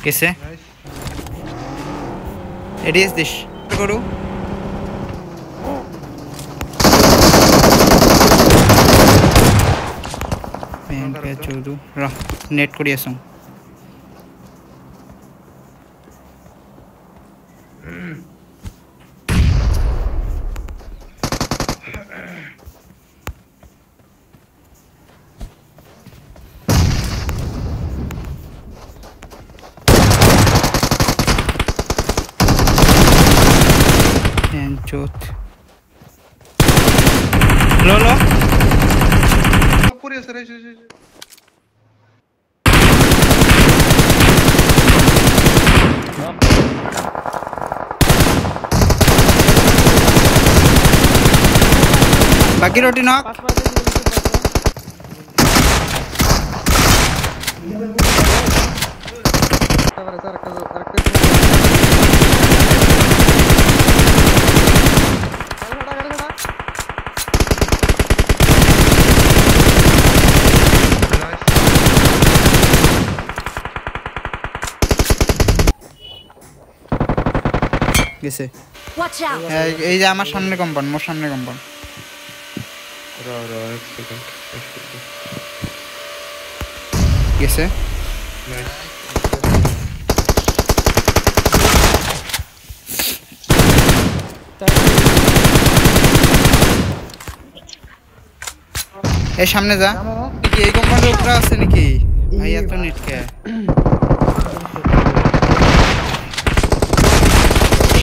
কিসে nice ads this করু pen কে চোদু র নেট করি আসুন চোত লো লো পড়ে আছে রে বাকি রোটি নক গেছে Watch out! এই যে আমার সামনে কম্পাউন্ড মোর সামনে কম্পাউন্ড এক সেকেন্ড গেছে নাইস এই সামনে যা কি এই কম্পাউন্ডের উপরে আছে নাকি ভাই এত নেট কে